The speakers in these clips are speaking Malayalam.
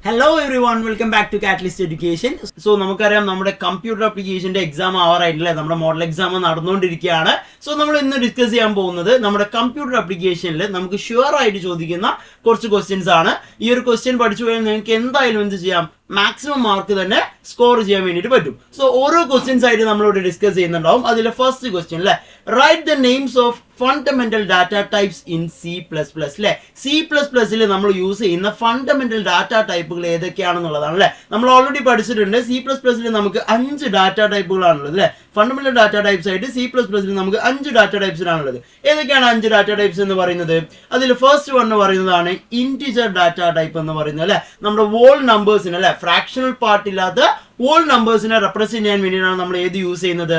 Hello everyone, welcome back to Catalyst Education. So നമുക്കറിയാം നമ്മുടെ കമ്പ്യൂട്ടർ ആപ്ലിക്കേഷന്റെ എക്സാം ആവാറായിട്ടില്ലേ, നമ്മുടെ മോഡൽ എക്സാം നടന്നുകൊണ്ടിരിക്കുകയാണ്. സോ നമ്മൾ ഇന്ന് ഡിസ്കസ് ചെയ്യാൻ പോകുന്നത് നമ്മുടെ കമ്പ്യൂട്ടർ ആപ്ലിക്കേഷനിൽ നമുക്ക് ഷുവർ ആയിട്ട് ചോദിക്കുന്ന കുറച്ച് ക്വസ്റ്റ്യൻസ് ആണ്. ഈ ഒരു ക്വസ്റ്റ്യൻ പഠിച്ചു കഴിഞ്ഞാൽ നിങ്ങൾക്ക് എന്തായാലും എന്ത് ചെയ്യാം, മാക്സിമം മാർക്ക് തന്നെ സ്കോർ ചെയ്യാൻ വേണ്ടിയിട്ട് പറ്റും. സോ ഓരോ ക്വസ്റ്റ്യൻസ് ആയിട്ട് നമ്മളോട് ഡിസ്കസ് ചെയ്യുന്നുണ്ടാവും. അതിലെ ഫസ്റ്റ് ക്വസ്റ്റ്യൻ അല്ലേ, write the names of fundamental data types in C++. അല്ലെ, C++ൽ നമ്മൾ യൂസ് ചെയ്യുന്ന ഫണ്ടമെന്റൽ ഡാറ്റ ടൈപ്പുകൾ ഏതൊക്കെയാണെന്നുള്ളതാണ് അല്ലെ. നമ്മൾ ഓൾറെഡി പഠിച്ചിട്ടുണ്ട് C++ൽ നമുക്ക് 5 ഡാറ്റ ടൈപ്പുകളാണുള്ളത് അല്ലെ. ഫണ്ടമെന്റൽ ഡാറ്റ ടൈപ്സ് ആയിട്ട് C++ൽ നമുക്ക് 5 ഡാറ്റ ടൈപ്സിലാണുള്ളത്. ഏതൊക്കെയാണ് 5 ഡാറ്റ ടൈപ്സ് എന്ന് പറയുന്നത്? അതിൽ ഫസ്റ്റ് വൺ പറയുന്നതാണ് ഇന്റിജർ ഡാറ്റ ടൈപ്പ് എന്ന് പറയുന്നത് അല്ലെ. നമ്മുടെ വോൾ നമ്പേഴ്സിന് അല്ലെ, ഫ്രാക്ഷണൽ പാർട്ട് ഇല്ലാത്ത വോൾ നമ്പേഴ്സിനെ റെപ്രസെന്റ് ചെയ്യാൻ വേണ്ടിയിട്ടാണ് നമ്മൾ ഏത് യൂസ് ചെയ്യുന്നത്,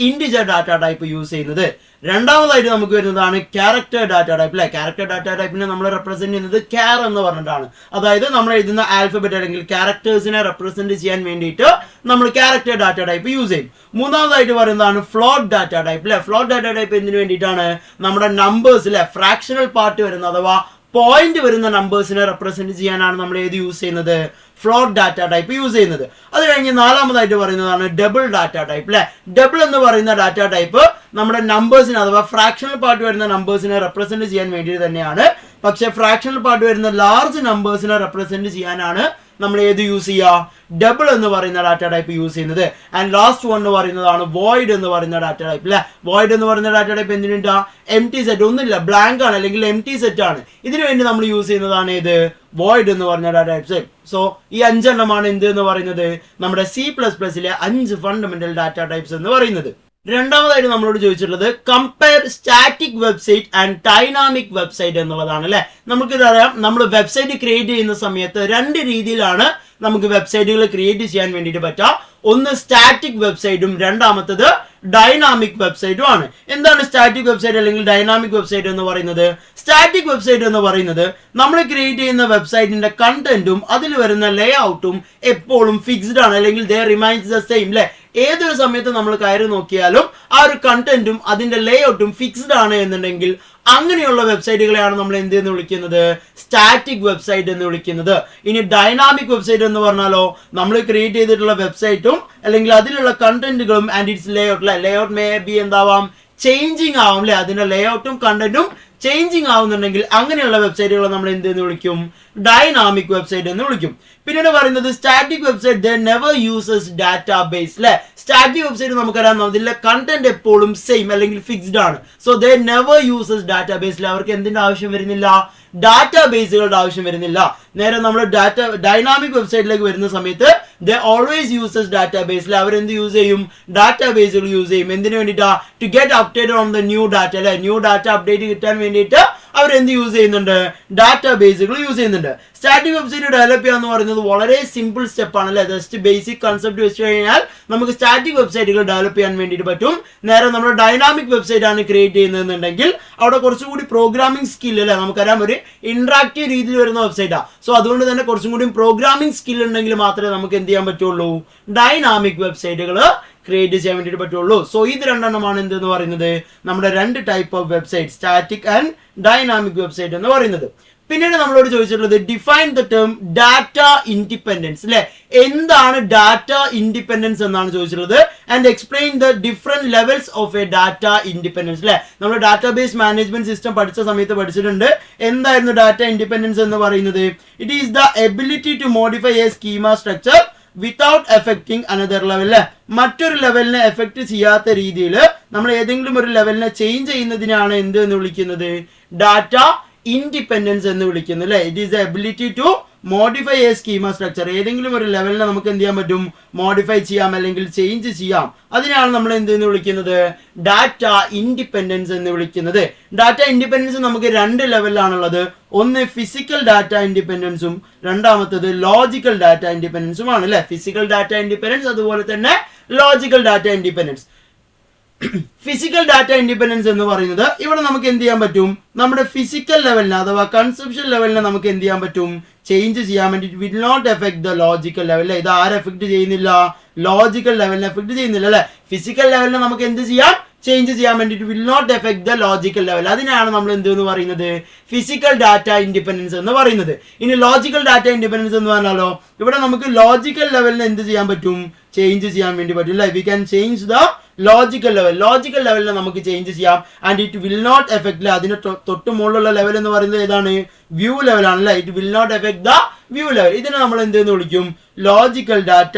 ഇന്റിജർ ഡാറ്റ ടൈപ്പ് യൂസ് ചെയ്യുന്നത്. രണ്ടാമതായിട്ട് നമുക്ക് വരുന്നതാണ് ക്യാരക്ടർ ഡാറ്റ ടൈപ്പ് അല്ലെ. ക്യാരക്ടർ ഡാറ്റ ടൈപ്പിനെ നമ്മൾ റെപ്രസെന്റ് ചെയ്യുന്നത് ക്യാർ എന്ന് പറഞ്ഞിട്ടാണ്. അതായത് നമ്മൾ എഴുതുന്ന ആൽഫബറ്റ് അല്ലെങ്കിൽ ക്യാരക്ടേഴ്സിനെ റെപ്രസെന്റ് ചെയ്യാൻ വേണ്ടിയിട്ട് നമ്മൾ ക്യാരക്ടർ ഡാറ്റ ടൈപ്പ് യൂസ് ചെയ്യും. മൂന്നാമതായിട്ട് പറയുന്നതാണ് ഫ്ലോട്ട് ഡാറ്റ ടൈപ്പ് അല്ലെ. ഫ്ലോട്ട് ഡാറ്റ ടൈപ്പ് എന്തിനു വേണ്ടിയിട്ടാണ്, നമ്മുടെ നമ്പേഴ്സ് അല്ലെ, ഫ്രാക്ഷണൽ പാർട്ട് വരുന്ന അഥവാ പോയിന്റ് വരുന്ന നമ്പേഴ്സിനെ റെപ്രസെന്റ് ചെയ്യാനാണ് നമ്മൾ ഏത് യൂസ് ചെയ്യുന്നത്, ഫ്ലോട്ട് ഡാറ്റ ടൈപ്പ് യൂസ് ചെയ്യുന്നത്. അത് കഴിഞ്ഞ് നാലാമതായിട്ട് പറയുന്നതാണ് ഡബിൾ ഡാറ്റ ടൈപ്പ് അല്ലെ. ഡബിൾ എന്ന് പറയുന്ന ഡാറ്റ ടൈപ്പ് നമ്മുടെ നമ്പേഴ്സിന് അഥവാ ഫ്രാക്ഷണൽ പാർട്ട് വരുന്ന നമ്പേഴ്സിനെ റെപ്രസെന്റ് ചെയ്യാൻ വേണ്ടി തന്നെയാണ്. പക്ഷെ ഫ്രാക്ഷണൽ പാർട്ട് വരുന്ന ലാർജ് നമ്പേഴ്സിനെ റെപ്രസെന്റ് ചെയ്യാനാണ് നമ്മൾ ഏത് യൂസ് ചെയ്യുക, ഡബിൾ എന്ന് പറയുന്ന ഡാറ്റ ടൈപ്പ് യൂസ് ചെയ്യുന്നത്. ആൻഡ് ലാസ്റ്റ് വൺ എന്ന് പറയുന്നതാണ് വോയിഡ് എന്ന് പറയുന്ന ഡാറ്റ ടൈപ്പ് അല്ലെ. വോയിഡ് എന്ന് പറയുന്ന ഡാറ്റ ടൈപ്പ് എന്തിനാ, എം ടി സെറ്റ്, ഒന്നുമില്ല, ബ്ലാങ്ക് ആണ് അല്ലെങ്കിൽ എം ടി സെറ്റ് ആണ്. ഇതിനു വേണ്ടി നമ്മൾ യൂസ് ചെയ്യുന്നതാണ് ഏത്, വോയിഡ് എന്ന് പറഞ്ഞ ഡാറ്റ ടൈപ്സ്. സോ ഈ 5 എണ്ണമാണ് എന്ത് എന്ന് പറയുന്നത്, നമ്മുടെ C++ലെ 5 ഫണ്ടമെന്റൽ ഡാറ്റ ടൈപ്സ് എന്ന് പറയുന്നത്. രണ്ടാമതായിട്ട് നമ്മളോട് ചോദിച്ചിട്ടുള്ളത് compare static website and dynamic website എന്നുള്ളതാണ് അല്ലെ. നമുക്കിതറിയാം, നമ്മൾ വെബ്സൈറ്റ് ക്രിയേറ്റ് ചെയ്യുന്ന സമയത്ത് 2 രീതിയിലാണ് നമുക്ക് വെബ്സൈറ്റുകൾ ക്രിയേറ്റ് ചെയ്യാൻ വേണ്ടിയിട്ട് പറ്റാം. ഒന്ന് സ്റ്റാറ്റിക് വെബ്സൈറ്റും രണ്ടാമത്തത് ഡൈനാമിക് വെബ്സൈറ്റും ആണ്. എന്താണ് സ്റ്റാറ്റിക് വെബ്സൈറ്റ് അല്ലെങ്കിൽ ഡൈനാമിക് വെബ്സൈറ്റ് എന്ന് പറയുന്നത്? സ്റ്റാറ്റിക് വെബ്സൈറ്റ് എന്ന് പറയുന്നത് നമ്മൾ ക്രിയേറ്റ് ചെയ്യുന്ന വെബ്സൈറ്റിന്റെ കണ്ടന്റും അതിൽ വരുന്ന ലേ ഔട്ടും എപ്പോഴും ഫിക്സ്ഡ് ആണ് അല്ലെങ്കിൽ ദേ റിമൈൻസ് ദ സെയിം അല്ലെ. ഏതൊരു സമയത്ത് നമ്മൾ കയറി നോക്കിയാലും ആ ഒരു കണ്ടന്റും അതിന്റെ ലേ ഔട്ടും ഫിക്സ്ഡ് ആണ് എന്നുണ്ടെങ്കിൽ അങ്ങനെയുള്ള വെബ്സൈറ്റുകളെയാണ് നമ്മൾ എന്ത് എന്ന് വിളിക്കുന്നത്, സ്റ്റാറ്റിക് വെബ്സൈറ്റ് എന്ന് വിളിക്കുന്നത്. ഇനി ഡൈനാമിക് വെബ്സൈറ്റ് എന്ന് പറഞ്ഞാലോ, നമ്മൾ ക്രിയേറ്റ് ചെയ്തിട്ടുള്ള വെബ്സൈറ്റും അല്ലെങ്കിൽ അതിലുള്ള കണ്ടന്റുകളും and its layout, layout may be എന്താവാം, ചേഞ്ചിങ് ആവാം അല്ലെ. അതിന്റെ ലേ ഔട്ടും കണ്ടന്റും ചേഞ്ചിങ് ആവുന്നുണ്ടെങ്കിൽ അങ്ങനെയുള്ള വെബ്സൈറ്റുകൾ നമ്മൾ എന്ത് എന്ന് വിളിക്കും, ഡൈനാമിക് വെബ്സൈറ്റ് എന്ന് വിളിക്കും. പിന്നീട് പറയുന്നത് static website they never uses database അല്ലെ. സ്റ്റാറ്റിക് വെബ്സൈറ്റ് നമുക്കറിയാം, അതിലെ കണ്ടന്റ് എപ്പോഴും സെയിം അല്ലെങ്കിൽ ഫിക്സ്ഡ് ആണ്. സോ ദേ നെവർ യൂസസ് ഡാറ്റാബേസിൽ അവർക്ക് എന്തിന്റെ ആവശ്യം വരുന്നില്ല, ഡാറ്റാബേസുകളുടെ ആവശ്യം വരുന്നില്ല. നേരെ നമ്മൾ ഡൈനാമിക് വെബ്സൈറ്റിലേക്ക് വരുന്ന സമയത്ത് ദേ ഓൾവേസ് യൂസസ് ഡാറ്റാബേസിൽ അവരെന്ത് യൂസ് ചെയ്യും, ഡാറ്റാബേസുകൾ യൂസ് ചെയ്യും. എന്തിനു വേണ്ടിയിട്ടാ, to get updated on the new data അല്ലെ. ന്യൂ ഡാറ്റ അപ്ഡേറ്റ് കിട്ടാൻ വേണ്ടിയിട്ട് അവരെന്ത് യൂസ് ചെയ്യുന്നുണ്ട്, ഡാറ്റാബേസുകൾ യൂസ് ചെയ്യുന്നുണ്ട്. സ്റ്റാറ്റിക് വെബ്സൈറ്റ് ഡെവലപ്പ് ചെയ്യുക എന്ന് പറയുന്നത് വളരെ സിമ്പിൾ സ്റ്റെപ്പ് ആണ് അല്ലെ. ജസ്റ്റ് ബേസിക് കൺസെപ്റ്റ് വെച്ച് കഴിഞ്ഞാൽ നമുക്ക് സ്റ്റാറ്റിക് വെബ്സൈറ്റുകൾ ഡെവലപ്പ് ചെയ്യാൻ വേണ്ടിയിട്ട് പറ്റും. നേരെ നമ്മൾ ഡൈനാമിക് വെബ്സൈറ്റ് ആണ് ക്രിയേറ്റ് ചെയ്യുന്നതെന്നുണ്ടെങ്കിൽ അവിടെ കുറച്ചുകൂടി പ്രോഗ്രാമിംഗ് സ്കിൽ അല്ലെ. നമുക്കറിയാം, ഒരു ഇന്ററാക്റ്റീവ് രീതിയിൽ വരുന്ന വെബ്സൈറ്റാണ്. സോ അതുകൊണ്ട് തന്നെ കുറച്ചും കൂടി പ്രോഗ്രാമിംഗ് സ്കിൽ ഉണ്ടെങ്കിൽ മാത്രമേ നമുക്ക് എന്ത് ചെയ്യാൻ പറ്റുള്ളൂ, ഡൈനാമിക് വെബ്സൈറ്റുകൾ ക്രിയേറ്റ് ചെയ്യാൻ വേണ്ടിയിട്ട് പറ്റുള്ളൂ. സോ ഇത് 2 എണ്ണമാണ് എന്തെന്ന് പറയുന്നത്, നമ്മുടെ 2 type of website, static and dynamic website എന്ന് പറയുന്നത്. പിന്നീട് നമ്മളോട് ചോദിച്ചിട്ടുള്ളത് define the term data independence അല്ലെ. എന്താണ് ഡാറ്റ ഇൻഡിപെൻഡൻസ് എന്നാണ് ചോദിച്ചിട്ടുള്ളത്. And explain the different levels of A data independence അല്ലെ. നമ്മൾ ഡാറ്റാബേസ് മാനേജ്മെന്റ് സിസ്റ്റം പഠിച്ച സമയത്ത് പഠിച്ചിട്ടുണ്ട്. എന്തായിരുന്നു ഡാറ്റ ഇൻഡിപെൻഡൻസ് എന്ന് പറയുന്നത്? It is the ability to modify a schema structure without affecting another level അല്ലെ. മറ്റൊരു ലെവലിനെ എഫക്ട് ചെയ്യാത്ത രീതിയിൽ നമ്മൾ ഏതെങ്കിലും ഒരു ലെവലിനെ ചേഞ്ച് ചെയ്യുന്നതിനാണ് എന്ത് എന്ന് വിളിക്കുന്നത്, ഡാറ്റ ഇൻഡിപെൻഡൻസ് എന്ന് വിളിക്കുന്നത് അല്ലെ. It is the ability to modify a schema structure. ഏതെങ്കിലും ഒരു ലെവലിനെ നമുക്ക് എന്ത് ചെയ്യാൻ പറ്റും, മോഡിഫൈ ചെയ്യാം അല്ലെങ്കിൽ ചേഞ്ച് ചെയ്യാം. അതിനാണ് നമ്മൾ എന്തെന്ന് വിളിക്കുന്നത്, ഡാറ്റ ഇൻഡിപെൻഡൻസ് എന്ന് വിളിക്കുന്നത്. ഡാറ്റ ഇൻഡിപെൻഡൻസ് നമുക്ക് 2 ലെവലിലാണുള്ളത്. ഒന്ന് ഫിസിക്കൽ ഡാറ്റ ഇൻഡിപെൻഡൻസും രണ്ടാമത്തത് ലോജിക്കൽ ഡാറ്റ ഇൻഡിപെൻഡൻസും ആണ് അല്ലെ. ഫിസിക്കൽ ഡാറ്റ ഇൻഡിപെൻഡൻസ് അതുപോലെ തന്നെ logical data independence. Physical data independence എന്ന് പറയുന്നത് ഇവിടെ നമുക്ക് എന്ത് ചെയ്യാൻ പറ്റും, നമ്മുടെ ഫിസിക്കൽ ലെവലിനെ അഥവാ കൺസെപ്ഷൻ ലെവലിനെ നമുക്ക് എന്ത് ചെയ്യാൻ പറ്റും, ചേഞ്ച് ചെയ്യാൻ വേണ്ടി. Will not affect the logical level. ഇത് ആരെ എഫക്ട് ചെയ്യുന്നില്ല, ലോജിക്കൽ ലെവലിനെ എഫക്ട് ചെയ്യുന്നില്ല അല്ലെ. ഫിസിക്കൽ ലെവലിനെ നമുക്ക് എന്ത് ചെയ്യാം, ചേഞ്ച് ചെയ്യാൻ വേണ്ടിയിട്ട് will not affect the logical level. അതിനാണ് നമ്മൾ എന്ത് എന്ന് പറയുന്നത്, ഫിസിക്കൽ ഡാറ്റ ഇൻഡിപെൻഡൻസ് എന്ന് പറയുന്നത്. ഇനി ലോജിക്കൽ ഡാറ്റ ഇൻഡിപെൻഡൻസ് എന്ന് പറഞ്ഞാലോ, ഇവിടെ നമുക്ക് ലോജിക്കൽ ലെവലിന് എന്ത് ചെയ്യാൻ പറ്റും, ചേഞ്ച് ചെയ്യാൻ വേണ്ടി പറ്റും അല്ലേ. We can change the logical level. Logical ലെവലിൽ നമുക്ക് ചേഞ്ച് ചെയ്യാം. And it will not affect, അതിന് തൊട്ട് മുകളിലുള്ള ലെവൽ എന്ന് പറയുന്നത് ഏതാണ്, വ്യൂ ലെവൽ ആണ് അല്ലേ. It will not affect the view level. ഇതിനെ നമ്മൾ എന്ത് എന്ന് വിളിക്കും, ലോജിക്കൽ ഡാറ്റ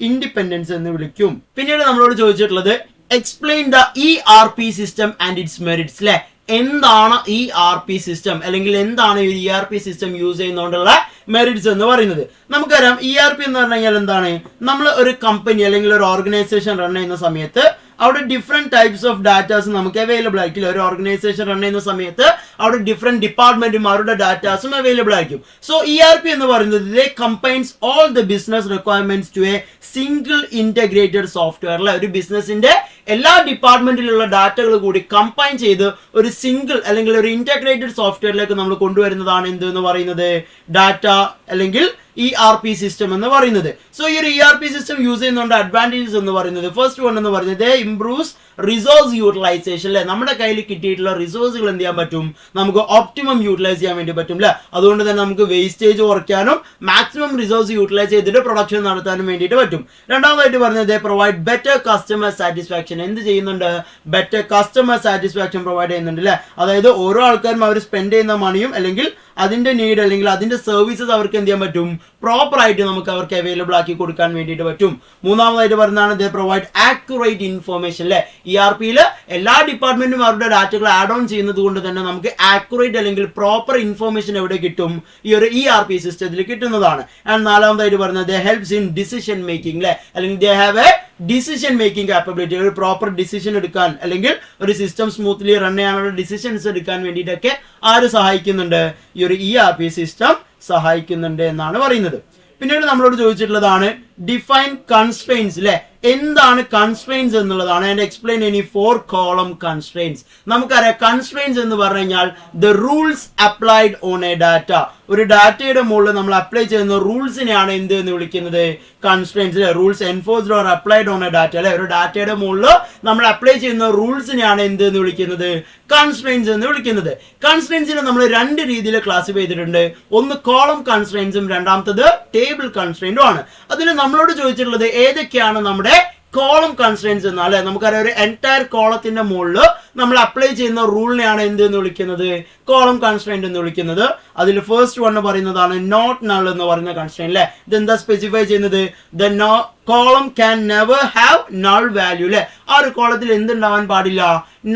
ഇൻഡിപെൻഡൻസ് എന്ന് വിളിക്കും. പിന്നീട് നമ്മളോട് ചോദിച്ചിട്ടുള്ളത് explain the ERP system and it's merits അല്ലെ. എന്താണ് ERP സിസ്റ്റം, അല്ലെങ്കിൽ എന്താണ് ഈ ERP സിസ്റ്റം യൂസ് ചെയ്യുന്നതുകൊണ്ടുള്ള മെറിറ്റ്സ് എന്ന് പറയുന്നത്. നമുക്കറിയാം ERP എന്ന് പറഞ്ഞു കഴിഞ്ഞാൽ എന്താണ്, നമ്മൾ ഒരു കമ്പനി അല്ലെങ്കിൽ ഒരു ഓർഗനൈസേഷൻ റൺ ചെയ്യുന്ന സമയത്ത് അവിടെ ഡിഫറെന്റ് ടൈപ്സ് ഓഫ് ഡാറ്റാസ് നമുക്ക് അവൈലബിൾ ആയിരിക്കില്ല. ഒരു ഓർഗനൈസേഷൻ റൺ ചെയ്യുന്ന സമയത്ത് അവിടെ ഡിഫറെന്റ് ഡിപ്പാർട്ട്മെന്റും അവരുടെ ഡാറ്റാസും അവൈലബിൾ ആയിരിക്കും. സോ ERP എന്ന് പറയുന്നത് combines all the business requirements to a single integrated software. ഒരു ബിസിനസിന്റെ എല്ലാ ഡിപ്പാർട്ട്മെന്റിലുള്ള ഡാറ്റകൾ കൂടി കമ്പൈൻ ചെയ്ത് ഒരു സിംഗിൾ അല്ലെങ്കിൽ ഒരു ഇന്റഗ്രേറ്റഡ് സോഫ്റ്റ്വെയറിലേക്ക് നമ്മൾ കൊണ്ടുവരുന്നതാണ് എന്ത് എന്ന് പറയുന്നത്, ഡാറ്റ അല്ലെങ്കിൽ ERP സിസ്റ്റം എന്ന് പറയുന്നത്. സോ ഈ ഒരു ERP സിസ്റ്റം യൂസ് ചെയ്യുന്നതുകൊണ്ട് അഡ്വാൻറ്റേജസ് എന്ന് പറയുന്നത്, ഫസ്റ്റ് വൺ എന്ന് പറയുന്നത് ഇംപ്രൂവ്സ് റിസോഴ്സ് യൂട്ടിലൈസേഷൻ അല്ലെ. നമ്മുടെ കയ്യിൽ കിട്ടിയിട്ടുള്ള റിസോഴ്സുകൾ എന്ത് ചെയ്യാൻ പറ്റും, നമുക്ക് ഒപ്റ്റിമം യൂട്ടിലൈസ് ചെയ്യാൻ വേണ്ടി പറ്റും അല്ലെ. അതുകൊണ്ട് തന്നെ നമുക്ക് വേസ്റ്റേജ് കുറയ്ക്കാനും മാക്സിമം റിസോഴ്സ് യൂട്ടിലൈസ് ചെയ്തിട്ട് പ്രൊഡക്ഷൻ നടത്താനും വേണ്ടിയിട്ട് പറ്റും. രണ്ടാമതായിട്ട് പറഞ്ഞത് പ്രൊവൈഡ് ബെറ്റർ കസ്റ്റമർ സാറ്റിസ്ഫാക്ഷൻ. എന്ത് ചെയ്യുന്നുണ്ട്, ബെറ്റർ കസ്റ്റമർ സാറ്റിസ്ഫാക്ഷൻ പ്രൊവൈഡ് ചെയ്യുന്നുണ്ട് അല്ലെ. അതായത് ഓരോ ആൾക്കാരും അവർ സ്പെൻഡ് ചെയ്യുന്ന മണിയും അല്ലെങ്കിൽ അതിന്റെ നീഡ് അല്ലെങ്കിൽ അതിന്റെ സർവീസസ് അവർക്ക് എന്ത് ചെയ്യാൻ പറ്റും, പ്രോപ്പർ ആയിട്ട് നമുക്ക് അവർക്ക് അവൈലബിൾ ആക്കി കൊടുക്കാൻ വേണ്ടിയിട്ട് പറ്റും. മൂന്നാമതായിട്ട് പറഞ്ഞതാണ് ദേ പ്രൊവൈഡ് ആക്യുറേറ്റ് ഇൻഫോർമേഷൻ അല്ലെ. ERP-ൽ എല്ലാ ഡിപ്പാർട്ട്മെന്റും അവരുടെ ഡാറ്റകൾ ആഡ് ഓൺ ചെയ്യുന്നത് കൊണ്ട് തന്നെ നമുക്ക് ആക്യുറേറ്റ് അല്ലെങ്കിൽ പ്രോപ്പർ ഇൻഫോർമേഷൻ എവിടെ കിട്ടും, ഈ ഒരു ERP സിസ്റ്റത്തിൽ കിട്ടുന്നതാണ്. ആൻഡ് നാലാമതായിട്ട് പറഞ്ഞത് ദേ ഹെൽപ്സ് ഇൻ ഡിസിഷൻ മേക്കിംഗ് അല്ലെ, അല്ലെങ്കിൽ they have A decision making capability. ഒരു പ്രോപ്പർ ഡിസിഷൻ എടുക്കാൻ അല്ലെങ്കിൽ ഒരു സിസ്റ്റം സ്മൂത്ത്ലി റൺ ചെയ്യാനുള്ള ഡിസിഷൻസ് എടുക്കാൻ വേണ്ടിയിട്ടൊക്കെ ആര് സഹായിക്കുന്നുണ്ട്, ഈ ഒരു ERP സിസ്റ്റം സഹായിക്കുന്നുണ്ട് എന്നാണ് പറയുന്നത്. പിന്നീട് നമ്മളോട് ചോദിച്ചിട്ടുള്ളതാണ് ഡിഫൈൻ കൺസ്ട്രെയിൻസ് അല്ലെ. എന്താണ് കൺസ്ട്രെയിൻസ് എന്നുള്ളതാണ്. And explain any 4 column constraints. നമുക്കറിയാം കൺസ്ട്രെയിൻസ് എന്ന് പറഞ്ഞു കഴിഞ്ഞാൽ the rules applied on A data. ഒരു ഡാറ്റയുടെ മുകളിൽ നമ്മൾ അപ്ലൈ ചെയ്യുന്ന റൂൾസിനെയാണ് എന്ത് എന്ന് വിളിക്കുന്നത്, കൺസ്ട്രെയിൻസ് അല്ലെ. Rules enforced or applied on A data അല്ലെ. ഒരു ഡാറ്റയുടെ മുകളിൽ നമ്മൾ അപ്ലൈ ചെയ്യുന്ന റൂൾസിനെയാണ് എന്ത് എന്ന് വിളിക്കുന്നത്, കൺസ്ട്രെയിൻസ് എന്ന് വിളിക്കുന്നത്. കൺസ്ട്രെയിൻസിനെ നമ്മൾ രണ്ട് രീതിയിൽ ക്ലാസിഫൈ ചെയ്തിട്ടുണ്ട്. ഒന്ന് കോളം കൺസ്ട്രെയിൻസും രണ്ടാമത്തത് ടേബിൾ കൺസ്ട്രെയിൻറ്റും ആണ്. അതിൽ നമ്മളോട് ചോദിച്ചിട്ടുള്ളത് ഏതൊക്കെയാണ് നമ്മുടെ കോളം കൺസ്ട്രെയിൻസ് എന്നാൽ നമുക്കറിയാം ഒരു എൻറ്റയർ കോളത്തിന്റെ മുകളിൽ നമ്മൾ അപ്ലൈ ചെയ്യുന്ന റൂളിനെയാണ് എന്ത് എന്ന് വിളിക്കുന്നത്, കോളം കൺസ്ട്രെയിന്റ് എന്ന് വിളിക്കുന്നത്. അതിൽ ഫസ്റ്റ് വൺ പറയുന്നതാണ് നോട്ട് നൾ എന്ന് പറയുന്ന കൺസ്ട്രെയിന്റ് അല്ലെ. ഇതെന്താ സ്പെസിഫൈ ചെയ്യുന്നത്, the column can never have null value അല്ലെ. ആ ഒരു കോളത്തിൽ എന്തുണ്ടാവാൻ പാടില്ല,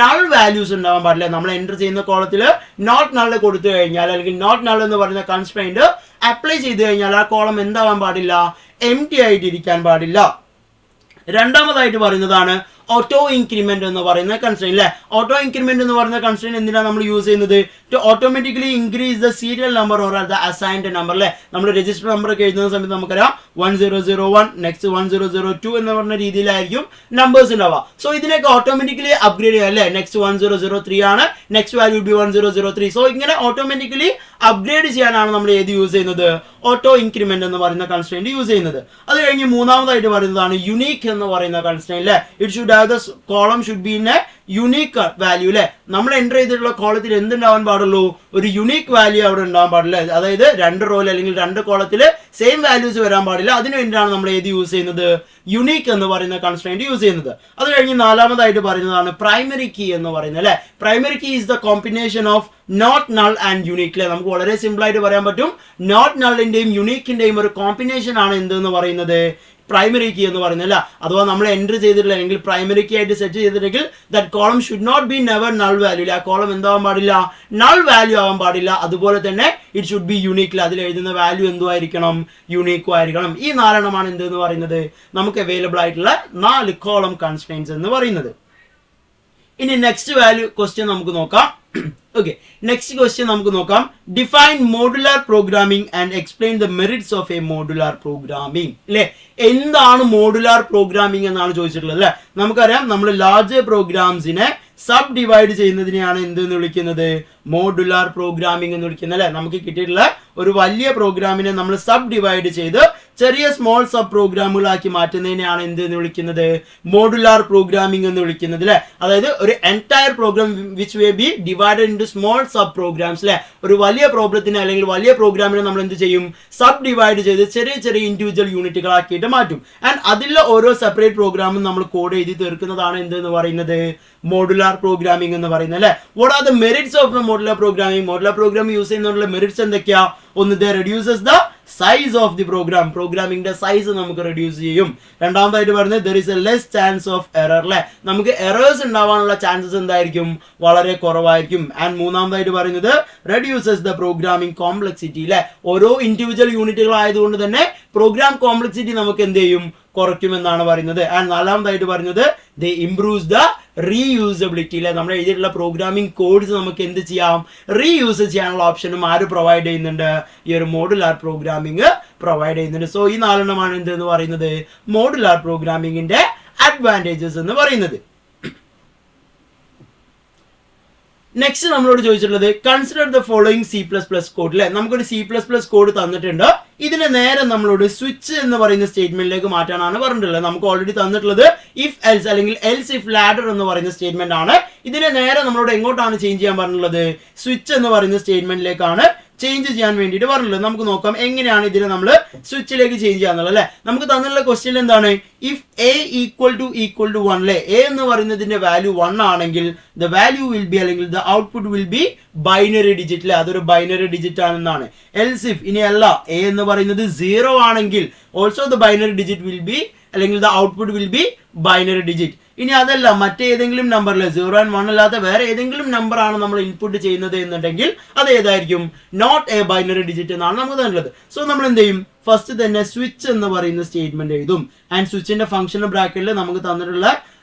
നൾ വാല്യൂസ് ഉണ്ടാവാൻ പാടില്ല. നമ്മൾ എൻ്റർ ചെയ്യുന്ന കോളത്തിൽ നോട്ട് നൾ കൊടുത്തു കഴിഞ്ഞാൽ അല്ലെങ്കിൽ നോട്ട് നൾ എന്ന് പറയുന്ന കൺസ്ട്രെയിന്റ് അപ്ലൈ ചെയ്ത് കഴിഞ്ഞാൽ ആ കോളം എന്താവാൻ പാടില്ല, എംപ്റ്റി ആയിട്ടിരിക്കാൻ പാടില്ല. രണ്ടാമതായിട്ട് പറയുന്നതാണ് ഓട്ടോ ഇൻക്രിമെന്റ് എന്ന് പറയുന്ന കൺസ്ട്രെയിന്റ് അല്ലെ. ഓട്ടോ ഇൻക്രിമെന്റ് എന്ന് പറയുന്ന കൺസ്ട്രെയിന്റ് എന്തിനാണ് നമ്മൾ യൂസ് ചെയ്യുന്നത്, to automatically increase the serial number or the assigned number അല്ലെ. നമ്മൾ രജിസ്റ്റർ നമ്പർ ഒക്കെ എഴുതുന്ന സമയത്ത് നമുക്കറിയാം 1001 നെക്സ്റ്റ് 1002 എന്ന് പറഞ്ഞ രീതിയിലായിരിക്കും നമ്പേഴ്സ് ഉണ്ടാവുക. സോ ഇതിനൊക്കെ ഓട്ടോമാറ്റിക്കലി അപ്ഗ്രേഡ് ചെയ്യാം അല്ലെ. നെക്സ്റ്റ് 1003 ആണ്, നെക്സ്റ്റ് വാല്യൂ ബി 1003. സോ ഇങ്ങനെ ഓട്ടോമാറ്റിക്കലി അപ്ഗ്രേഡ് ചെയ്യാനാണ് നമ്മൾ ഏത് യൂസ് ചെയ്യുന്നത്, ഓട്ടോ ഇൻക്രിമെന്റ് എന്ന് പറയുന്ന കൺസ്ട്രെയിന്റ് യൂസ് ചെയ്യുന്നത്. അത് കഴിഞ്ഞ് മൂന്നാമതായിട്ട് പറയുന്നതാണ് യുണീക്ക് എന്ന് പറയുന്ന കൺസ്ട്രെയിന്റ് അല്ലെ. It should have the column should be in A unique value അല്ലെ. നമ്മൾ എൻ്റർ ചെയ്തിട്ടുള്ള കോളത്തിൽ എന്തുണ്ടാവാൻ പാടുള്ളൂ, ഒരു യുണീക്ക് വാല്യൂ അവിടെ ഉണ്ടാവാൻ പാടില്ല. അതായത് രണ്ട് റോയിൽ അല്ലെങ്കിൽ രണ്ട് കോളത്തിൽ സെയിം വാല്യൂസ് വരാൻ പാടില്ല. അതിനു വേണ്ടിയാണ് നമ്മൾ ഏത് യൂസ് ചെയ്യുന്നത്, യുണീക്ക് എന്ന് പറയുന്ന കൺസ്ട്രെയിന്റ് യൂസ് ചെയ്യുന്നത്. അത് കഴിഞ്ഞ് നാലാമതായിട്ട് പറയുന്നതാണ് പ്രൈമറി കീ എന്ന് പറയുന്നത് അല്ലെ. Primary key is the combination of not null and unique അല്ലെ. നമുക്ക് വളരെ സിമ്പിൾ ആയിട്ട് പറയാൻ പറ്റും, നോട്ട് നള്ളിന്റെയും യുണീക്കിന്റെയും ഒരു കോമ്പിനേഷൻ ആണ് എന്തെന്ന് പറയുന്നത്, പ്രൈമറി കീ എന്ന് പറയുന്നില്ല. അഥവാ നമ്മൾ എൻ്റർ ചെയ്തിട്ടില്ല അല്ലെങ്കിൽ പ്രൈമറി കീ ആയിട്ട് സെറ്റ് ചെയ്തിട്ടുണ്ടെങ്കിൽ that column should not be never null value. ആ കോളം എന്താവാൻ പാടില്ല, നൾ വാല്യൂ ആവാൻ പാടില്ല. അതുപോലെ തന്നെ ഇറ്റ് ഷുഡ് ബി യുണീക്ക്. അതിൽ എഴുതുന്ന വാല്യൂ എന്തുമായിരിക്കണം, യുണീക്കും ആയിരിക്കണം. ഈ നാലെണ്ണമാണ് എന്തെന്ന് പറയുന്നത് നമുക്ക് അവൈലബിൾ ആയിട്ടുള്ള 4 കോളം കൺസ്ട്രെയിൻസ് എന്ന് പറയുന്നത്. ഇനി നെക്സ്റ്റ് വാല്യൂ ക്വസ്റ്റ്യൻ നമുക്ക് നോക്കാം. ഓക്കെ, നെക്സ്റ്റ് ക്വസ്റ്റ്യൻ നമുക്ക് നോക്കാം. Define modular programming and explain the merits of A modular programming അല്ലെ. എന്താണ് മോഡുലാർ പ്രോഗ്രാമിംഗ് എന്നാണ് ചോദിച്ചിട്ടുള്ളത് അല്ലെ. നമുക്കറിയാം നമ്മൾ ലാർജ് പ്രോഗ്രാംസിനെ സബ് ഡിവൈഡ് ചെയ്യുന്നതിനെയാണ് എന്തെന്ന് വിളിക്കുന്നത്, മോഡുലാർ പ്രോഗ്രാമിംഗ് എന്ന് വിളിക്കുന്നത് അല്ലെ. നമുക്ക് കിട്ടിയിട്ടുള്ള ഒരു വലിയ പ്രോഗ്രാമിനെ നമ്മൾ സബ് ഡിവൈഡ് ചെയ്ത് ചെറിയ സ്മോൾ സബ് പ്രോഗ്രാമുകളാക്കി മാറ്റുന്നതിനെയാണ് എന്ത് എന്ന് വിളിക്കുന്നത്? മോഡുലാർ പ്രോഗ്രാമിംഗ് എന്ന് വിളിക്കുന്നത് അല്ലെ. അതായത് ഒരു entire program which way be divided into small sub programs അല്ലെ. ഒരു വലിയ പ്രോബ്ലത്തിനെ അല്ലെങ്കിൽ വലിയ പ്രോഗ്രാമിനെ നമ്മൾ എന്ത് ചെയ്യും? സബ് ഡിവൈഡ് ചെയ്ത് ചെറിയ ചെറിയ ഇൻഡിവിജ്വൽ യൂണിറ്റുകളാക്കിയിട്ട് മാറ്റും. ആൻഡ് അതിലെ ഓരോ സെപ്പറേറ്റ് പ്രോഗ്രാമും നമ്മൾ കോഡ് എഴുതി തീർക്കുന്നതാണ് എന്ത് എന്ന് പറയുന്നത്? മോഡുലാർ പ്രോഗ്രാമിംഗ് എന്ന് പറയുന്നത് അല്ലെ. What are the merits of the modular programming? Modular programming use ചെയ്യുന്നതിനുള്ള മെറിറ്റ്സ് എന്തൊക്കെയാ? ഒന്ന്, the reduces the size of the program. പ്രോഗ്രാമിംഗിന്റെ സൈസ് നമുക്ക് റെഡ്യൂസ് ചെയ്യും. രണ്ടാമതായിട്ട് പറയുന്നത് there is a less chance of error അല്ലെ. നമുക്ക് എറേഴ്സ് ഉണ്ടാവാനുള്ള ചാൻസസ് എന്തായിരിക്കും? വളരെ കുറവായിരിക്കും. ആൻഡ് മൂന്നാമതായിട്ട് പറയുന്നത് റെഡ്യൂസസ് ദ പ്രോഗ്രാമിംഗ് കോംപ്ലക്സിറ്റി അല്ലെ. ഓരോ ഇൻഡിവിജ്വൽ യൂണിറ്റുകൾ ആയതുകൊണ്ട് തന്നെ പ്രോഗ്രാം കോംപ്ലക്സിറ്റി നമുക്ക് എന്ത് ചെയ്യും? കുറയ്ക്കുമെന്നാണ് പറയുന്നത്. ആൻഡ് നാലാമതായിട്ട് പറയുന്നത് ദേ ഇംപ്രൂവ്സ് ദ റീയൂസബിലിറ്റി അല്ലെ. നമ്മൾ എഴുതിയിട്ടുള്ള പ്രോഗ്രാമിംഗ് കോഡ്സ് നമുക്ക് എന്ത് ചെയ്യാം? റീയൂസ് ചെയ്യാനുള്ള ഓപ്ഷനും ആര് പ്രൊവൈഡ് ചെയ്യുന്നുണ്ട്? ഈ ഒരു മോഡുലാർ പ്രോഗ്രാമിംഗ് പ്രൊവൈഡ് ചെയ്യുന്നുണ്ട്. സോ ഈ നാലെണ്ണമാണ് എന്ത് എന്ന് പറയുന്നത്? മോഡുലാർ പ്രോഗ്രാമിംഗിന്റെ അഡ്വാൻറ്റേജസ് എന്ന് പറയുന്നത്. നെക്സ്റ്റ് നമ്മളോട് ചോദിച്ചിട്ടുള്ളത് consider the following C++ code അല്ലെ. നമുക്കൊരു C++ കോഡ് തന്നിട്ടുണ്ട്. ഇതിനെ നേരെ നമ്മളോട് സ്വിച്ച് എന്ന് പറയുന്ന സ്റ്റേറ്റ്മെന്റിലേക്ക് മാറ്റാനാണ് പറഞ്ഞിട്ടുള്ളത്. നമുക്ക് ഓൾറെഡി തന്നിട്ടുള്ളത് ഇഫ് എൽസ് അല്ലെങ്കിൽ എൽസ് ഇഫ് ലാഡർ എന്ന് പറയുന്ന സ്റ്റേറ്റ്മെന്റ് ആണ്. ഇതിനെ നേരെ നമ്മളോട് എങ്ങോട്ടാണ് ചേഞ്ച് ചെയ്യാൻ പറഞ്ഞിട്ടുള്ളത്? സ്വിച്ച് എന്ന് പറയുന്ന സ്റ്റേറ്റ്മെന്റിലേക്കാണ് ചേഞ്ച് ചെയ്യാൻ വേണ്ടിയിട്ട് പറഞ്ഞിട്ടുള്ളത്. നമുക്ക് നോക്കാം എങ്ങനെയാണ് ഇതിനെ നമ്മൾ സ്വിച്ചിലേക്ക് ചേഞ്ച് ചെയ്യാന്നുള്ളത് അല്ലെ. നമുക്ക് തന്നിട്ടുള്ള ക്വസ്റ്റ്യൻ എന്താണ്? ഇഫ് എ ഈക്വൽ ടു 1 അല്ലെ. എ എന്ന് പറയുന്നതിന്റെ വാല്യൂ 1 ആണെങ്കിൽ ദ വാല്യൂ വിൽ ബി അല്ലെങ്കിൽ the output will be binary digit അല്ലെ. അതൊരു ബൈനറി ഡിജിറ്റ് ആണെന്നാണ്. എൽസ് ഇഫ് ഇനി അല്ല എ എന്ന് പറയുന്നത് 0 ആണെങ്കിൽ also the binary digit will be അല്ലെങ്കിൽ the output will be binary digit. ഇനി അതല്ല മറ്റേതെങ്കിലും നമ്പറിൽ 0 and 1 അല്ലാത്ത വേറെ ഏതെങ്കിലും നമ്പർ ആണ് നമ്മൾ ഇൻപുട്ട് ചെയ്യുന്നത് എന്നുണ്ടെങ്കിൽ അത് ഏതായിരിക്കും? നോട്ട് എ ബൈനറി ഡിജിറ്റ് എന്നാണ് നമുക്ക് തന്നിട്ടുള്ളത്. സോ നമ്മൾ എന്ത് ചെയ്യും? ഫസ്റ്റ് തന്നെ സ്വിച്ച് എന്ന് പറയുന്ന സ്റ്റേറ്റ്മെന്റ് എഴുതും. ആൻഡ് സ്വിച്ചിന്റെ ഫംഗ്ഷൻ ബ്രാക്കറ്റിൽ നമുക്ക് തന്നിട്ടുള്ള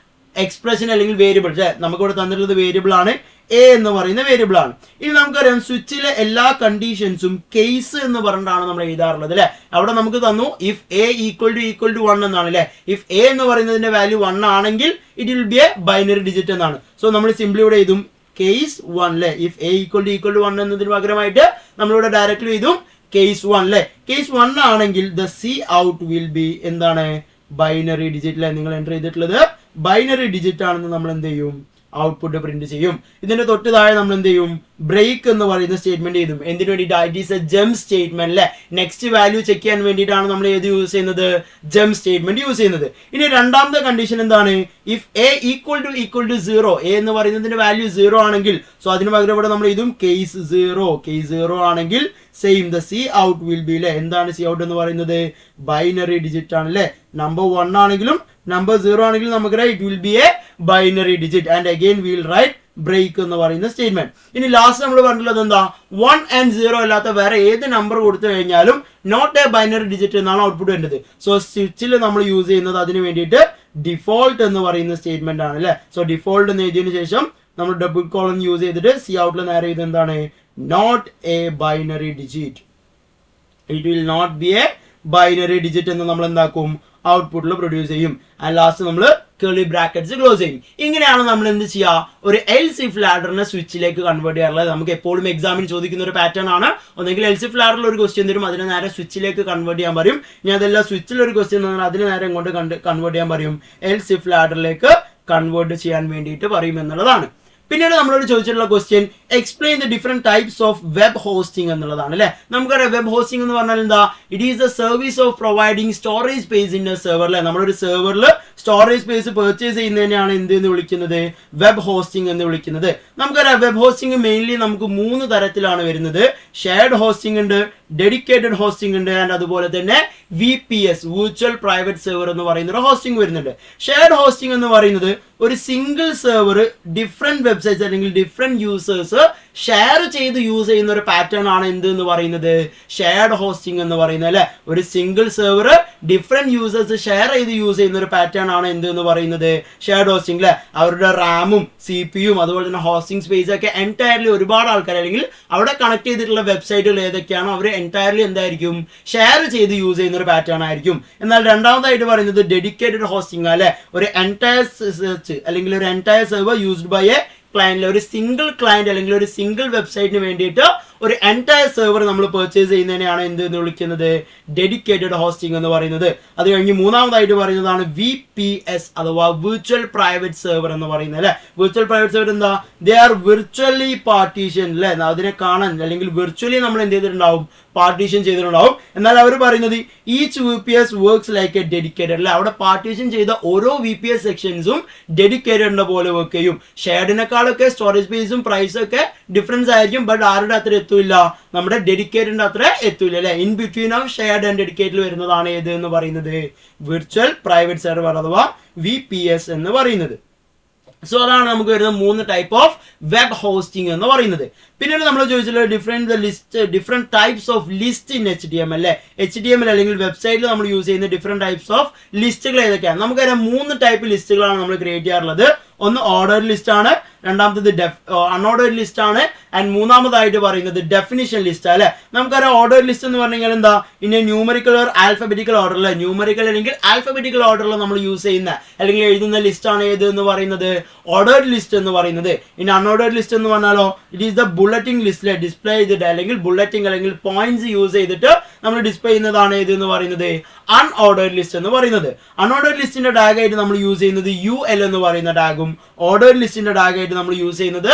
എക്സ്പ്രഷൻ അല്ലെങ്കിൽ വേരിയബിൾ നമുക്ക് ഇവിടെ തന്നിട്ടുള്ളത് വേരിയബിൾ ആണ്. എ എന്ന് പറയുന്ന വേരിയബിൾ ആണ്. ഇനി നമുക്കറിയാം സ്വിച്ചിലെ എല്ലാ കണ്ടീഷൻസും കേസ് എന്ന് പറഞ്ഞിട്ടാണ് നമ്മൾ എഴുതാറുള്ളത് അല്ലെ. അവിടെ നമുക്ക് തന്നു ഇഫ് എ ഈക്വൽ ടു 1 എന്നാണ് അല്ലെ. ഇഫ് എ എന്ന് പറയുന്നതിന്റെ വാല്യൂ 1 ആണെങ്കിൽ it will be a binary digit എന്നാണ്. സോ നമ്മൾ സിംപ്ലി ഇവിടെ എഴുതും കേസ് 1 അല്ലെ. ഇഫ് എ ഈക്വൽ ടു 1 എന്നതിന് പകരമായിട്ട് നമ്മളിവിടെ ഡയറക്റ്റ്ലി എഴുതും കേസ് 1 അല്ലെ. കേസ് 1 ആണെങ്കിൽ the C out will be എന്താണ്? ബൈനറി ഡിജിറ്റ് അല്ലെ. നിങ്ങൾ എൻ്റർ ചെയ്തിട്ടുള്ളത് ബൈനറി ഡിജിറ്റ് ആണെന്ന് നമ്മൾ എന്ത് ചെയ്യും? ഔട്ട്പുട്ട് പ്രിന്റ് ചെയ്യും. ഇതിന്റെ തൊട്ട് താഴെ നമ്മൾ എന്ത് ചെയ്യും? ബ്രേക്ക് എന്ന് പറയുന്ന സ്റ്റേറ്റ്മെന്റ് ചെയ്തും. എന്തിനു വേണ്ടിയിട്ട്? It is A jump statement അല്ലെ. നെക്സ്റ്റ് വാല്യൂ ചെക്ക് ചെയ്യാൻ വേണ്ടിയിട്ടാണ് നമ്മൾ ഏത് യൂസ് ചെയ്യുന്നത്? ജംപ് സ്റ്റേറ്റ്മെന്റ് യൂസ് ചെയ്യുന്നത്. ഇനി രണ്ടാമത്തെ കണ്ടീഷൻ എന്താണ്? If A equal to 0 A എന്ന് പറയുന്നതിന്റെ വാല്യൂ 0 ആണെങ്കിൽ സോ അതിന് പകരം ഇവിടെ നമ്മൾ ഇതും കേസ് 0 ആണെങ്കിൽ same the C out will be അല്ലെ. എന്താണ് സി ഔട്ട് എന്ന് പറയുന്നത്? ബൈനറി ഡിജിറ്റ് ആണ് അല്ലെ. നമ്പർ 1 ആണെങ്കിലും നമ്പർ 0 ആണെങ്കിലും നമുക്ക് it will be a binary digit. And again will write break എന്ന് പറയുന്ന സ്റ്റേറ്റ്മെന്റ്. ഇനി ലാസ്റ്റ് നമ്മൾ പറഞ്ഞിട്ടുള്ളത് എന്താ? 1 and 0 അല്ലാത്ത വേറെ ഏത് നമ്പർ കൊടുത്തു കഴിഞ്ഞാലും നോട്ട് എ ബൈനറി ഡിജിറ്റ് എന്നാണ് ഔട്ട്പുട്ട് വരുന്നത്. സോ സ്വിച്ചിൽ നമ്മൾ യൂസ് ചെയ്യുന്നത് അതിന് വേണ്ടിയിട്ട് ഡിഫോൾട്ട് എന്ന് പറയുന്ന സ്റ്റേറ്റ്മെന്റ് ആണ് അല്ലെ. സോ ഡിഫോൾട്ട് എന്ന് എഴുതിയതിനു ശേഷം നമ്മൾ ഡബിൾ കോളൻ യൂസ് ചെയ്തിട്ട് സി ഔട്ടിൽ നേരെ ചെയ്ത് എന്താണ്? Not a binary digit. It will not be a binary digit എന്ന് നമ്മൾ എന്താക്കും? ഔട്ട്പുട്ടിൽ പ്രൊഡ്യൂസ് ചെയ്യും. ആൻഡ് ലാസ്റ്റ് നമ്മൾ കേളി ബ്രാക്കറ്റ്സ് ക്ലോസ് ചെയ്യും. ഇങ്ങനെയാണ് നമ്മൾ എന്ത് ചെയ്യുക? ഒരു എൽസ് ഇഫ് ലാഡറിനെ സ്വിച്ചിലേക്ക് കൺവേർട്ട് ചെയ്യാറുള്ളത്. നമുക്ക് എപ്പോഴും എക്സാമിന് ചോദിക്കുന്ന ഒരു പാറ്റേൺ ആണ്. ഒന്നെങ്കിൽ എൽസ് ഇഫ് ലാഡറിൽ ഒരു ക്വസ്റ്റ്യൻ തരും, അതിനെ നേരെ സ്വിച്ചിലേക്ക് കൺവേർട്ട് ചെയ്യാൻ പറയും. ഞാൻ അതെല്ലാം സ്വിച്ചിൽ ഒരു ക്വസ്റ്റ്യൻ തന്നാൽ അതിന് നേരെ ഇങ്ങോട്ട് കൺവേർട്ട് ചെയ്യാൻ പറയും. എൽസ് ഇഫ് ലാഡറിലേക്ക് കൺവേർട്ട് ചെയ്യാൻ വേണ്ടിയിട്ട് പറയും എന്നുള്ളതാണ്. പിന്നീട് നമ്മളോട് ചോദിച്ചിട്ടുള്ള question explain the different types of web hosting എന്നുള്ളതാണ് അല്ലെ. നമുക്കറിയാം വെബ് ഹോസ്റ്റിംഗ് എന്ന് പറഞ്ഞാൽ എന്താ? It is the service of providing storage space in A server അല്ലെ. നമ്മളൊരു സെർവറിൽ സ്റ്റോറേജ് സ്പേസ് പർച്ചേസ് ചെയ്യുന്നതിനെയാണ് എന്ത് എന്ന് വിളിക്കുന്നത്? വെബ് ഹോസ്റ്റിംഗ് എന്ന് വിളിക്കുന്നത്. നമുക്കറിയാം വെബ് ഹോസ്റ്റിംഗ് മെയിൻലി നമുക്ക് 3 തരത്തിലാണ് വരുന്നത്. ഷെയർഡ് ഹോസ്റ്റിംഗ് ഉണ്ട്, ഡെഡിക്കേറ്റഡ് ഹോസ്റ്റിംഗ് ഉണ്ട്, ആൻഡ് അതുപോലെ തന്നെ VPS വിർച്വൽ പ്രൈവറ്റ് സെർവർ എന്ന് പറയുന്ന ഒരു ഹോസ്റ്റിംഗ് വരുന്നുണ്ട്. ഷെയർഡ് ഹോസ്റ്റിംഗ് എന്ന് പറയുന്നത് ഒരു സിംഗിൾ സെർവർ ഡിഫറെന്റ് വെബ്സൈറ്റ്സ് അല്ലെങ്കിൽ ഡിഫറെന്റ് യൂസേഴ്സ് ഷെയർ ചെയ്ത് യൂസ് ചെയ്യുന്ന ഒരു പാറ്റേൺ ആണ് എന്ത് എന്ന് പറയുന്നത്? ഷെയർഡ് ഹോസ്റ്റിംഗ് എന്ന് പറയുന്നത് അല്ലെ. ഒരു single server different users share ചെയ്ത് യൂസ് ചെയ്യുന്ന ഒരു പാറ്റേൺ ആണ് എന്ത് എന്ന് പറയുന്നത്? ഷെയർഡ് ഹോസ്റ്റിംഗ് അല്ലെ. അവരുടെ റാമും CPU അതുപോലെ തന്നെ ഹോസ്റ്റിംഗ് സ്പേസ് ഒക്കെ എൻറ്റയർലി ഒരുപാട് ആൾക്കാർ അല്ലെങ്കിൽ അവിടെ കണക്ട് ചെയ്തിട്ടുള്ള വെബ്സൈറ്റുകൾ ഏതൊക്കെയാണോ അവർ എൻറ്റയർലി എന്തായിരിക്കും? ഷെയർ ചെയ്ത് യൂസ് ചെയ്യുന്ന ഒരു പാറ്റേൺ ആയിരിക്കും. എന്നാൽ രണ്ടാമതായിട്ട് പറയുന്നത് ഡെഡിക്കേറ്റഡ് ഹോസ്റ്റിംഗ് അല്ലെ. ഒരു എൻറ്റയർ സെർച്ച് അല്ലെങ്കിൽ ഒരു entire server used by a client, ഒരു സിംഗിൾ ക്ലയന്റ് അല്ലെങ്കിൽ ഒരു സിംഗിൾ വെബ്സൈറ്റിന് വേണ്ടിയിട്ട് ഒരു എൻറ്റയർ സെർവർ നമ്മൾ പർച്ചേസ് ചെയ്യുന്നതിനെയാണ് എന്ത് എന്ന് വിളിക്കുന്നത്, ഡെഡിക്കേറ്റഡ് ഹോസ്റ്റിംഗ് എന്ന് പറയുന്നത്. അത് കഴിഞ്ഞ് മൂന്നാമതായിട്ട് പറയുന്നതാണ് VPS അഥവാ വിർച്വൽ പ്രൈവറ്റ് സെർവർ എന്ന് പറയുന്നത് അല്ലെ. വിർച്വൽ പ്രൈവറ്റ് സെർവർ എന്താ, ദേ ആർ വിർച്വലി പാർട്ടീഷൻ അല്ലെ. അതിനെ കാണാൻ അല്ലെങ്കിൽ വിർച്വലി നമ്മൾ എന്ത് ചെയ്തിട്ടുണ്ടാവും, പാർട്ടീഷൻ ചെയ്തിട്ടുണ്ടാവും. എന്നാൽ അവർ പറയുന്നത് each VPS works like A dedicated അല്ലെ. അവിടെ പാർട്ടീഷൻ ചെയ്ത ഓരോ VPS സെക്ഷൻസും ഡെഡിക്കേറ്റഡിന്റെ പോലെ വർക്ക് ചെയ്യും. ഷെയർഡിനെക്കാളൊക്കെ സ്റ്റോറേജ് സ്പേസും പ്രൈസും ഒക്കെ ഡിഫറൻസ് ആയിരിക്കും, ബട്ട് ആരുടെ അത്ര എത്തൂല്ല, നമ്മുടെ ഡെഡിക്കേറ്റഡിന്റെ അത്ര എത്തൂല അല്ലെ. In between of shared and dedicated വരുന്നതാണ് ഏത് എന്ന് പറയുന്നത്, വിർച്വൽ പ്രൈവറ്റ് സെർവർ അഥവാ VPS എന്ന് പറയുന്നത്. സോ അതാണ് നമുക്ക് വരുന്ന 3 ടൈപ്പ് ഓഫ് വെബ് ഹോസ്റ്റിംഗ് എന്ന് പറയുന്നത്. പിന്നീട് നമ്മൾ ചോദിച്ചിട്ടുള്ള different types of list in HTML അല്ലെ. HTML അല്ലെങ്കിൽ വെബ്സൈറ്റിൽ നമ്മൾ യൂസ് ചെയ്യുന്ന ഡിഫറെന്റ് ടൈപ്സ് ഓഫ് ലിസ്റ്റുകൾ ഏതൊക്കെയാണ്. നമുക്കറിയാം 3 ടൈപ്പ് ലിസ്റ്റുകളാണ് നമ്മൾ ക്രിയേറ്റ് ചെയ്യാറുള്ളത്. ഒന്ന് ഓർഡർ ലിസ്റ്റ് ആണ്, രണ്ടാമത്തത് അൺഓർഡേർഡ് ലിസ്റ്റ് ആണ്, ആൻഡ് മൂന്നാമതായിട്ട് പറയുന്നത് ഡെഫിനിഷൻ ലിസ്റ്റ് അല്ലെ. നമുക്കറിയാം ഓർഡർ ലിസ്റ്റ് എന്ന് പറഞ്ഞാൽ എന്താ, ഇനി ന്യൂമറിക്കൽ ഓർ ആൽഫബറ്റിക്കൽ ഓർഡറിൽ, ന്യൂമറിക്കൽ അല്ലെങ്കിൽ ആൽഫബറ്റിക്കൽ ഓർഡറിൽ നമ്മൾ യൂസ് ചെയ്യുന്ന അല്ലെങ്കിൽ എഴുതുന്ന ലിസ്റ്റ് ആണ് ഏത് എന്ന് പറയുന്നത്, ഓർഡേർഡ് ലിസ്റ്റ് എന്ന് പറയുന്നത്. ഇനി അൺഓർഡേർഡ് ലിസ്റ്റ് എന്ന് പറഞ്ഞാലോ, ഇറ്റ് ഈസ് ദ ബുള്ളറ്റിംഗ് ലിസ്റ്റിലെ ഡിസ്പ്ലേ ചെയ്തിട്ട് അല്ലെങ്കിൽ ബുള്ളറ്റിംഗ് അല്ലെങ്കിൽ പോയിന്റ്സ് യൂസ് ചെയ്തിട്ട് നമ്മൾ ഡിസ്പ്ലേ ചെയ്യുന്നതാണ് ഏത് എന്ന് പറയുന്നത്, അൺഓർഡേർഡ് ലിസ്റ്റ് എന്ന് പറയുന്നത്. അൺഓർഡേർഡ് ലിസ്റ്റിന്റെ ടാഗ് ആയിട്ട് നമ്മൾ യൂസ് ചെയ്യുന്നത് UL എന്ന് പറയുന്ന ടാഗും, ഓർഡേർഡ് ലിസ്റ്റിന്റെ ടാഗ് ആയിട്ട് നമ്മൾ യൂസ് ചെയ്യുന്നത്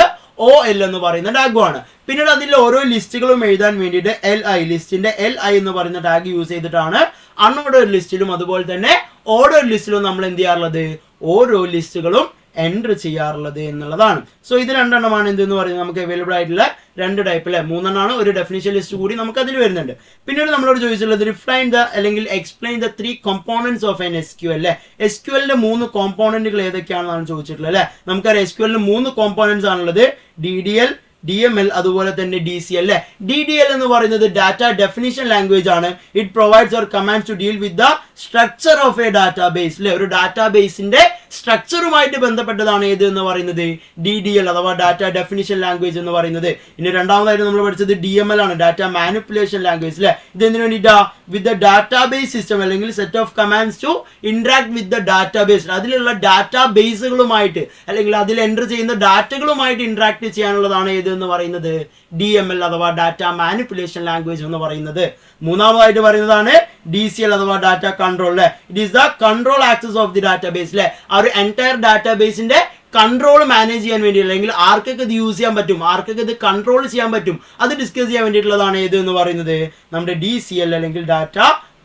OL എന്ന് പറയുന്ന ടാഗുമാണ്. പിന്നീട് അതിൽ ഓരോ ലിസ്റ്റുകളും എഴുതാൻ വേണ്ടിയിട്ട് LI ലിസ്റ്റിന്റെ LI എന്ന് പറയുന്ന ടാഗ് യൂസ് ചെയ്തിട്ടാണ് അൺഓർഡേർഡ് ലിസ്റ്റിലും അതുപോലെ തന്നെ ഓർഡേർഡ് ലിസ്റ്റിലും നമ്മൾ എന്ത് ചെയ്യാറുള്ളത്, ഓരോ ലിസ്റ്റുകളും എൻറ്റർ ചെയ്യാറുള്ളത് എന്നുള്ളതാണ്. സോ ഇത് രണ്ടെണ്ണമാണ് എന്തെന്ന് പറയുന്നത് നമുക്ക് അവൈലബിൾ ആയിട്ടുള്ള 2 ടൈപ്പ് അല്ലെ. 3 എണ്ണമാണ്, ഒരു ഡെഫിനിഷൻ ലിസ്റ്റ് കൂടി നമുക്ക് അതിൽ വരുന്നുണ്ട്. പിന്നീട് നമ്മളോട് ചോദിച്ചിട്ടുള്ളത് ഡിഫൈൻ ദ അല്ലെങ്കിൽ explain the 3 components of an SQL അല്ലെ. SQLന്റെ 3 കോമ്പോണന്റുകൾ ഏതൊക്കെയാണെന്നാണ് ചോദിച്ചിട്ടുള്ളത് അല്ലെ. നമുക്കറിയാം SQLന് 3 കോമ്പോണന്റ്സ് ആണുള്ളത്, DDL, DML അതുപോലെ തന്നെ DCL അല്ലെ. DDL എന്ന് പറയുന്നത് ഡാറ്റ ഡെഫിനിഷൻ ലാംഗ്വേജ് ആണ്. It provides or commands to deal with the structure of a database അല്ലെ. ഒരു ഡാറ്റാബേസിന്റെ സ്ട്രക്ചറുമായിട്ട് ബന്ധപ്പെട്ടതാണ് ഏത് എന്ന് പറയുന്നത്, DDL അഥവാ ഡാറ്റ ഡെഫിനിഷൻ ലാംഗ്വേജ് എന്ന് പറയുന്നത്. ഇനി രണ്ടാമതായിട്ട് നമ്മൾ പഠിച്ചത് DML ആണ്, ഡാറ്റ മാനിപ്പുലേഷൻ ലാംഗ്വേജ് അല്ലെ. ഇത് എന്തിനു വേണ്ടിയിട്ടാ, വിത്ത് ദ ഡാറ്റാബേസ് സിസ്റ്റം അല്ലെങ്കിൽ set of commands to interact with the database. അതിലുള്ള ഡാറ്റാബേസുകളുമായിട്ട് അല്ലെങ്കിൽ അതിൽ എൻ്റർ ചെയ്യുന്ന ഡാറ്റകളുമായിട്ട് ഇന്ററാക്ട് ചെയ്യാനുള്ളതാണ് ഏത് എന്ന് പറയുന്നത്, DML അഥവാ ഡാറ്റ മാനിപ്പുലേഷൻ ലാംഗ്വേജ് എന്ന് പറയുന്നത്. മൂന്നാമതായിട്ട് പറയുന്നതാണ് DCL അഥവാ ഡാറ്റ കൺട്രോൾ അല്ലെ. It is the control access of the database അല്ലെ. ആ ഒരു എൻറ്റയർ ഡാറ്റാബേസിന്റെ കൺട്രോൾ മാനേജ് ചെയ്യാൻ വേണ്ടി അല്ലെങ്കിൽ ആർക്കൊക്കെ ഇത് യൂസ് ചെയ്യാൻ പറ്റും, ആർക്കൊക്കെ ഇത് കൺട്രോൾ ചെയ്യാൻ പറ്റും, അത് ഡിസ്കസ് ചെയ്യാൻ വേണ്ടിയിട്ടുള്ളതാണ് ഏത് എന്ന് പറയുന്നത്, നമ്മുടെ DCL അല്ലെങ്കിൽ ഡാറ്റ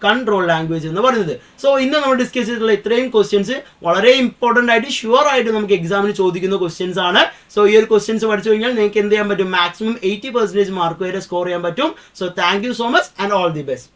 കൺട്രോൾ ലാംഗ്വേജ് എന്ന് പറയുന്നത്. സോ ഇന്ന് നമ്മൾ ഡിസ്കസ് ചെയ്തിട്ടുള്ള ഇത്രയും ക്വസ്റ്റ്യൻസ് വളരെ ഇമ്പോർട്ടന്റ് ആയിട്ട് ഷുവർ ആയിട്ട് നമുക്ക് എക്സാമിന് ചോദിക്കുന്ന ക്വസ്റ്റ്യൻസ് ആണ്. സോ ഈ ഒരു ക്വസ്റ്റ്യൻസ് പഠിച്ചു കഴിഞ്ഞാൽ നിങ്ങൾക്ക് എന്ത് ചെയ്യാൻ പറ്റും, മാക്സിമം 80% മാർക്ക് വരെ സ്കോർ ചെയ്യാൻ പറ്റും. So thank you so much and all the best.